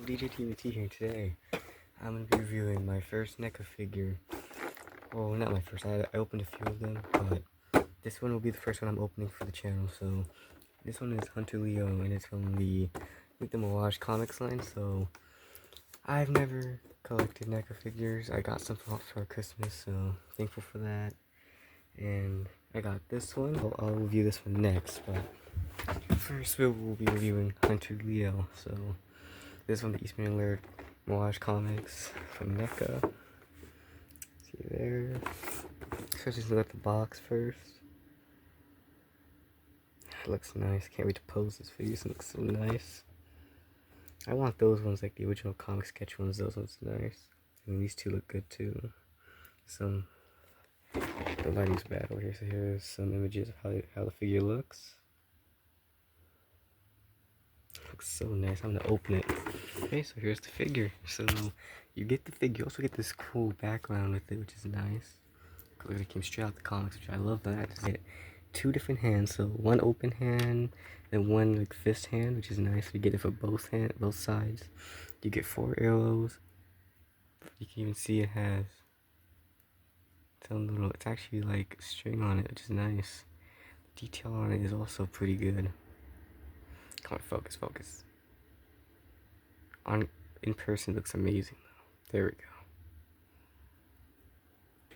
DJTMNT here. Today I'm going to be reviewing my first NECA figure. Well, not my first, I opened a few of them, but this one will be the first one I'm opening for the channel. So this one is Hunter Leo, and it's from the Mirage comics line. So I've never collected NECA figures. I got some for Christmas, so thankful for that. And I got this one. I'll review this one next, but first we'll be reviewing Hunter Leo. So this one, the Eastman Alert Mirage comics from NECA. See there. So just look at the box first. It looks nice. Can't wait to pose this figure. It looks so nice. I want those ones, like the original comic sketch ones. Those ones are nice. And these two look good too. The lighting's bad over here. So here's some images of how the figure looks. Looks so nice. I'm gonna open it. Okay, so here's the figure. So you get the figure. You also get this cool background with it, which is nice. Clearly came straight out the comics, which I love that. You get two different hands. So one open hand, and one like fist hand, which is nice. You get it for both sides. You get 4 arrows. You can even see it has some little. It's actually like string on it, which is nice. Detail on it is also pretty good. Come on, focus. In person looks amazing. There we go.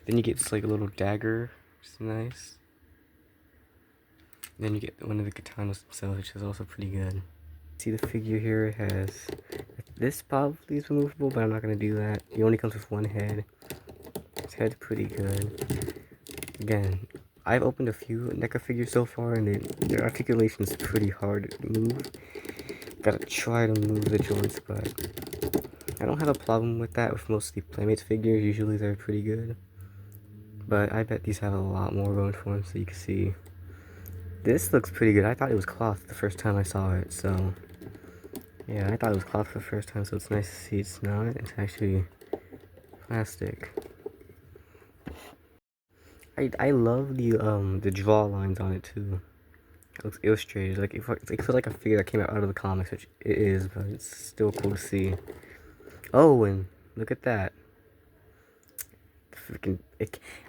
Then you get this like a little dagger, which is nice. Then you get one of the katanas themselves, which is also pretty good. See the figure here has this probably is removable, but I'm not gonna do that. He only comes with one head. His head's pretty good. Again, I've opened a few NECA figures so far, and their articulation is pretty hard to move. Gotta try to move the joints, but I don't have a problem with that with most of the Playmates figures. Usually they're pretty good. But I bet these have a lot more going for them, so you can see. This looks pretty good. I thought it was cloth the first time I saw it, so yeah, I thought it was cloth for the first time, so it's nice to see it's not. It's actually plastic. I love the draw lines on it too. It looks illustrated. Like it feels like a figure that came out of the comics, which it is, but it's still cool to see. Oh, and look at that.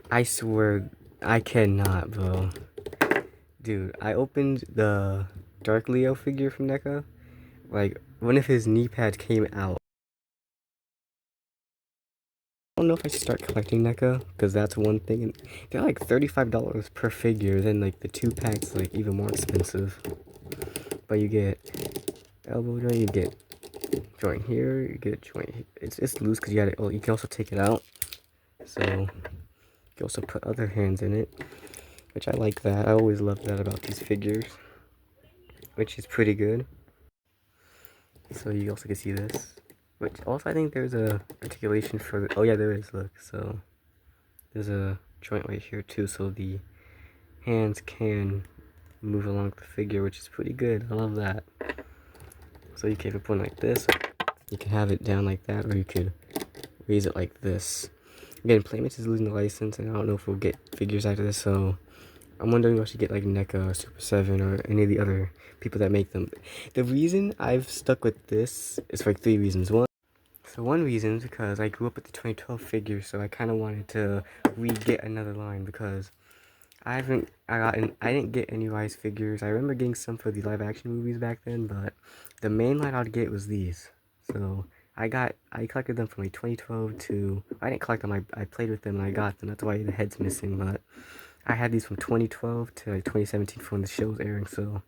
I swear, I cannot, bro. Dude, I opened the Dark Leo figure from NECA. Like, one of his knee pads came out. I don't know if I should start collecting NECA, because that's one thing. And they're like $35 per figure, then like the 2 packs like even more expensive. But you get elbow joint, you get joint here, you get joint here. It's loose because you can also take it out. So you can also put other hands in it, which I like that. I always love that about these figures, which is pretty good. So you also can see this. Which also I think there's a articulation for the, oh yeah, there is, look. So there's a joint right here too, so the hands can move along the figure, which is pretty good. I love that. So you can have it put like this, you can have it down like that, or you could raise it like this. Again, Playmates is losing the license, and I don't know if we'll get figures after this, so I'm wondering if I should get like NECA or Super 7 or any of the other people that make them. The reason I've stuck with this is for like 3 reasons. One reason is because I grew up with the 2012 figures, so I kind of wanted to re-get another line because I didn't get any Rise figures. I remember getting some for the live action movies back then, but the main line I'd get was these. So I collected them from like 2012 to, I didn't collect them, I played with them and I got them. That's why the head's missing, but I had these from 2012 to like 2017 for when the show was airing, so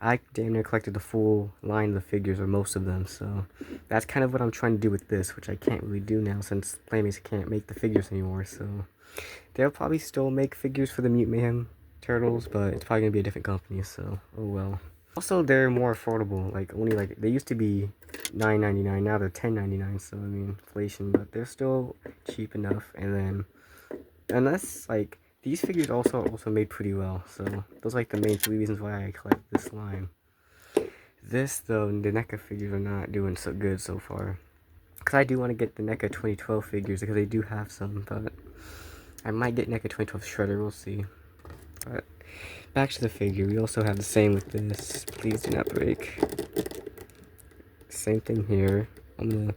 I damn near collected the full line of the figures, or most of them, so that's kind of what I'm trying to do with this, which I can't really do now since Playmates can't make the figures anymore, so they'll probably still make figures for the Mutant Mayhem Turtles, but it's probably going to be a different company, so oh well. Also, they're more affordable, like only like, they used to be $9.99, now they're $10.99, so I mean, inflation, but they're still cheap enough, and then, unless, like, these figures also made pretty well, so those are like the main 3 reasons why I collect this line. This though, the NECA figures are not doing so good so far. Because I do want to get the NECA 2012 figures because they do have some, but I might get NECA 2012 Shredder, we'll see. But back to the figure, we also have the same with this. Please do not break. Same thing here. I'm gonna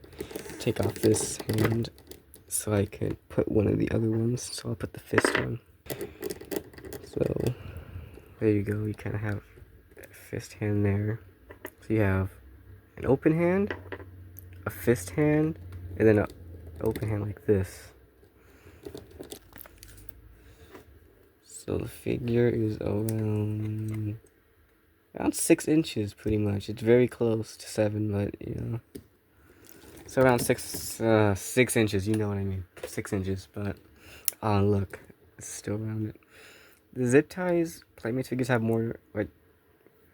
take off this hand so I can put one of the other ones. So I'll put the fist one. So there you go. You kind of have a fist hand there. So you have an open hand, a fist hand, and then an open hand like this. So the figure is around 6 inches, pretty much. It's very close to 7, but you know, so around 6 inches. You know what I mean? 6 inches. But look, it's still around it. The zip ties, Playmate figures have more, like,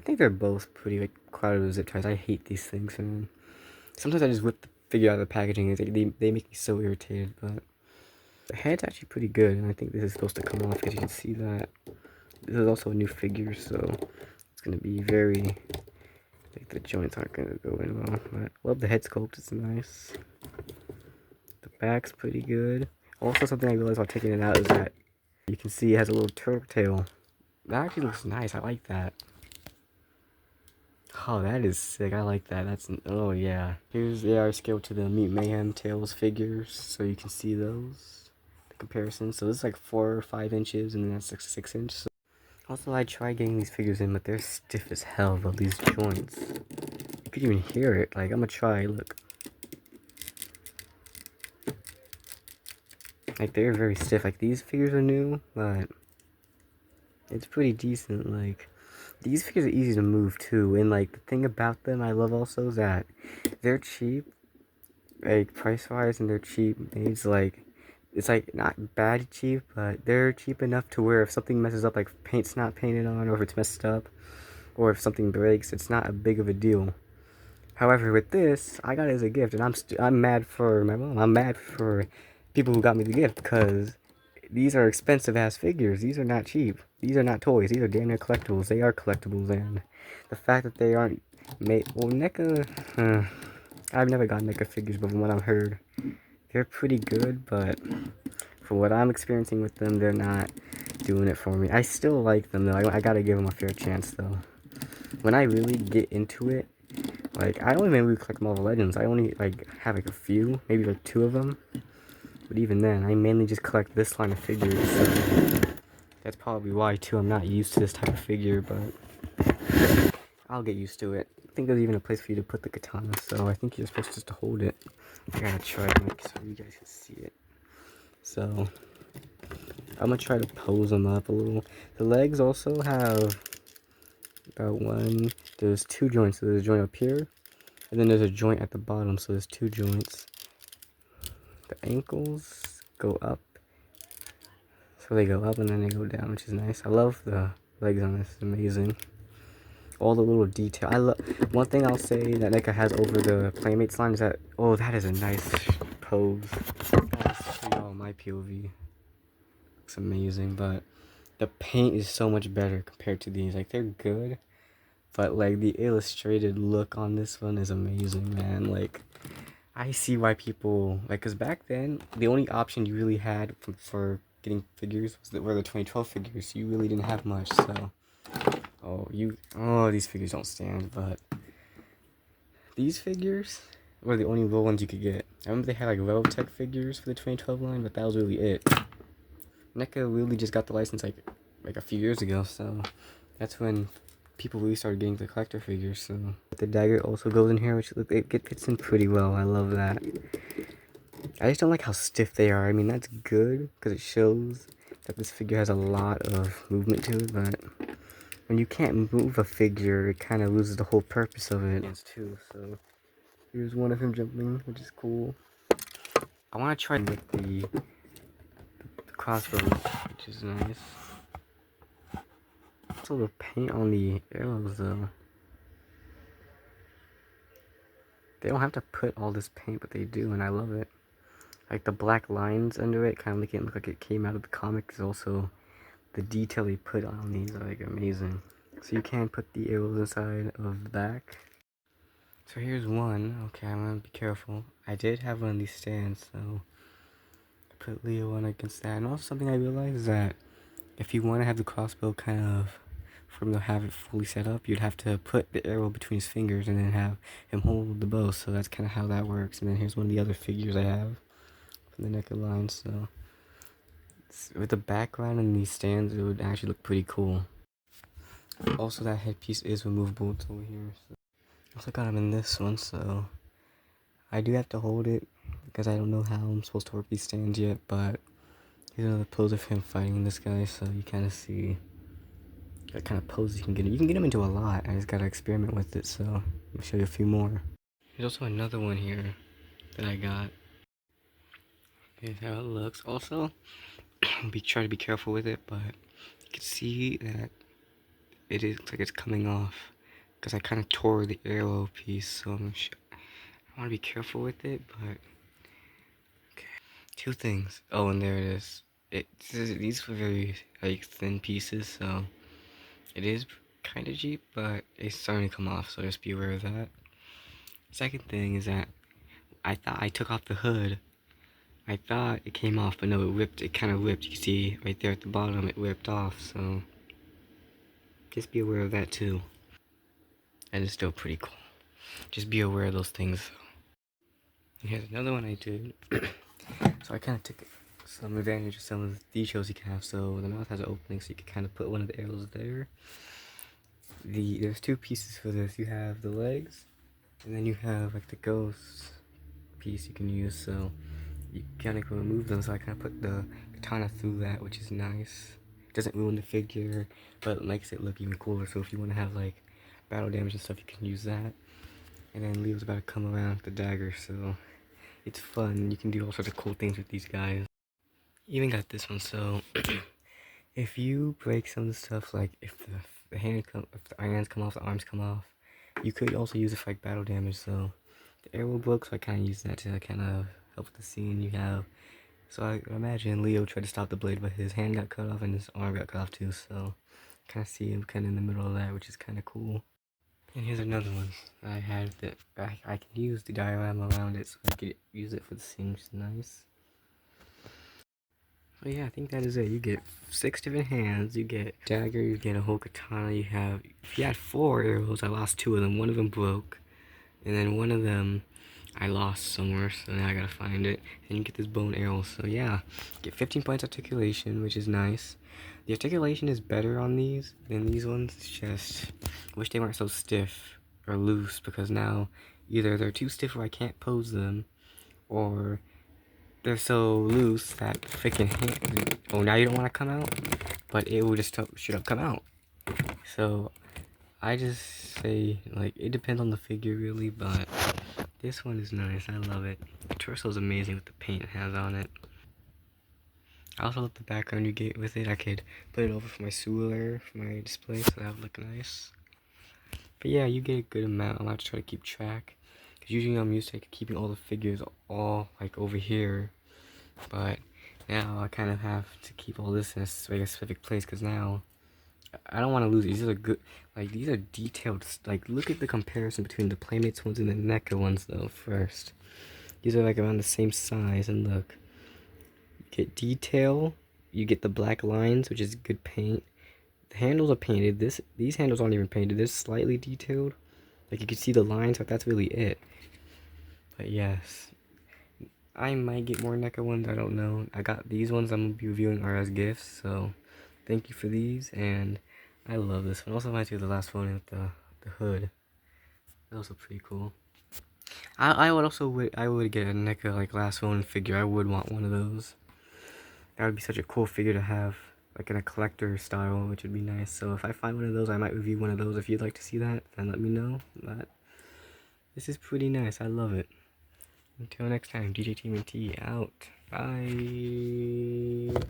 I think they're both pretty, like, crowded with zip ties. I hate these things, man. Sometimes I just whip the figure out of the packaging, and they make me so irritated, but the head's actually pretty good, and I think this is supposed to come off, because you can see that. This is also a new figure, so it's going to be very, like, the joints aren't going to go in well, but I love the head sculpt, it's nice. The back's pretty good. Also, something I realized while taking it out is that you can see it has a little turtle tail. That actually looks nice. I like that. Oh, that is sick. I like that. That's, oh yeah. Here's the AR scale to the Meat Mayhem Tails figures, so you can see those. The comparison. So this is like 4 or 5 inches, and then that's like 6 inch. So also, I tried getting these figures in, but they're stiff as hell, though, these joints. You could even hear it. Like, I'm gonna try. Look. Like, they're very stiff. Like, these figures are new, but it's pretty decent. Like, these figures are easy to move too, and like the thing about them I love also is that they're cheap, like price wise, and they're cheap. It's like not bad cheap, but they're cheap enough to where if something messes up, like paint's not painted on, or if it's messed up, or if something breaks, it's not a big of a deal. However, with this, I got it as a gift, and I'm mad for my mom. I'm mad for people who got me the gift, because these are expensive ass figures. These are not cheap. These are not toys. These are damn near collectibles. They are collectibles, and the fact that they aren't made, well, NECA, I've never got NECA figures, but from what I've heard, they're pretty good, but for what I'm experiencing with them, they're not doing it for me. I still like them, though. I gotta give them a fair chance, though. When I really get into it, like, I don't even really collect Marvel Legends. I only, like, have, like, a few, maybe, like, 2 of them. But even then, I mainly just collect this line of figures, so that's probably why, too, I'm not used to this type of figure, but I'll get used to it. I think there's even a place for you to put the katana, so I think you're supposed just to hold it. I gotta try it so you guys can see it. So, I'm gonna try to pose them up a little. The legs also have about there's 2 joints. So there's a joint up here, and then there's a joint at the bottom, so there's 2 joints. The ankles go up, so they go up and then they go down, which is nice. I love the legs on this. It's amazing. All the little detail. One thing I'll say that NECA has over the Playmates line is that, oh, that is a nice pose. That's y'all my POV. Looks amazing, but the paint is so much better compared to these. Like, they're good, but like the illustrated look on this one is amazing, man. Like, I see why people, like, because back then the only option you really had for getting figures were the 2012 figures. You really didn't have much, so these figures don't stand, but these figures were the only real ones you could get. I remember they had like Velotech figures for the 2012 line, but that was really it. NECA really just got the license like a few years ago, so that's when people really started getting the collector figures. So the dagger also goes in here, which it fits in pretty well. I love that. I just don't like how stiff they are. I mean, that's good because it shows that this figure has a lot of movement to it, but when you can't move a figure, it kind of loses the whole purpose of it. Too. So here's one of him jumping, which is cool. I want to try with the crossbow, which is nice. Also the paint on the arrows, though. They don't have to put all this paint, but they do, and I love it. Like the black lines under it, kind of make it look like it came out of the comic. Is also the detail they put on these are like amazing. So you can put the arrows inside of the back. So here's one. Okay, I'm gonna be careful. I did have one of these stands, so I put Leo one against that. And also something I realized is that if you want to have the crossbow kind of for him to have it fully set up, you'd have to put the arrow between his fingers and then have him hold the bow. So that's kind of how that works. And then here's one of the other figures I have from the NECA line. So with the background and these stands, it would actually look pretty cool. Also, that headpiece is removable. It's over here. So. Also got him in this one, so I do have to hold it because I don't know how I'm supposed to work these stands yet. But here's another pose of him fighting this guy, so you kind of see what kind of pose you can get. You can get him into a lot. I just gotta experiment with it. So I'll show you a few more. There's also another one here that I got. Here's how it looks. Also, try to be careful with it, but you can see that it looks like it's coming off because I kind of tore the arrow piece. So I want to be careful with it, but okay. Two things. Oh, and there it is. These were very like thin pieces, so it is kind of cheap, but it's starting to come off. So just be aware of that. Second thing is that I thought I took off the hood. I thought it came off, but no, it whipped. It kind of whipped. You can see right there at the bottom, it whipped off. So just be aware of that too. And it's still pretty cool. Just be aware of those things. And here's another one I did. So I kind of took some advantage of some of the details you can have. So the mouth has an opening, so you can kind of put one of the arrows there. There's two pieces for this. You have the legs, and then you have like the ghost piece you can use. So you kind of can remove them. So I kind of put the katana through that, which is nice. It doesn't ruin the figure, but it makes it look even cooler. So if you want to have like battle damage and stuff, you can use that. And then Leo's about to come around with the dagger, so it's fun. You can do all sorts of cool things with these guys. Even got this one. So if you break some of the stuff, like if the hands come off, the arms come off, you could also use it for like battle damage. So the arrow broke, so I kind of use that to kind of help the scene you have. So I imagine Leo tried to stop the blade, but his hand got cut off and his arm got cut off too. So kind of see him kind of in the middle of that, which is kind of cool. And here's another one I had that I can use the diorama around it, so I could use it for the scene, which is nice. So yeah, I think that is it. You get 6 different hands, you get dagger, you get a whole katana, if you had 4 arrows, I lost 2 of them, one of them broke, and then one of them I lost somewhere, so now I gotta find it, and you get this bone arrow. So yeah, get 15 points articulation, which is nice. The articulation is better on these than these ones. It's just, I wish they weren't so stiff or loose, because now either they're too stiff where I can't pose them, or they're so loose that freaking hand. Oh, now you don't want to come out, but it will just should have come out. So I just say, like, it depends on the figure really, but this one is nice. I love it. The torso is amazing with the paint it has on it. I also love the background you get with it. I could put it over for my sewer for my display, so that would look nice. But yeah, you get a good amount. I'm going to try to keep track, because usually I'm used to keeping all the figures all like over here, but now I kind of have to keep all this in a specific place, because now I don't want to lose it. These are good, like, these are detailed. Like, look at the comparison between the Playmates ones and the NECA ones though. First, these are like around the same size, and look, you get detail, you get the black lines, which is good paint. The handles are painted. These handles aren't even painted. They're slightly detailed, like you can see the lines, but that's really it. But yes, I might get more NECA ones, I don't know. I got these ones I'm gonna be reviewing are as gifts, so thank you for these. And I love this one. Also reminds me of the last one with the hood. That's also pretty cool. I would get a NECA like last one figure. I would want one of those. That would be such a cool figure to have, like in a collector style, which would be nice. So if I find one of those, I might review one of those. If you'd like to see that, then let me know. But this is pretty nice. I love it. Until next time, DJTMNT out. Bye.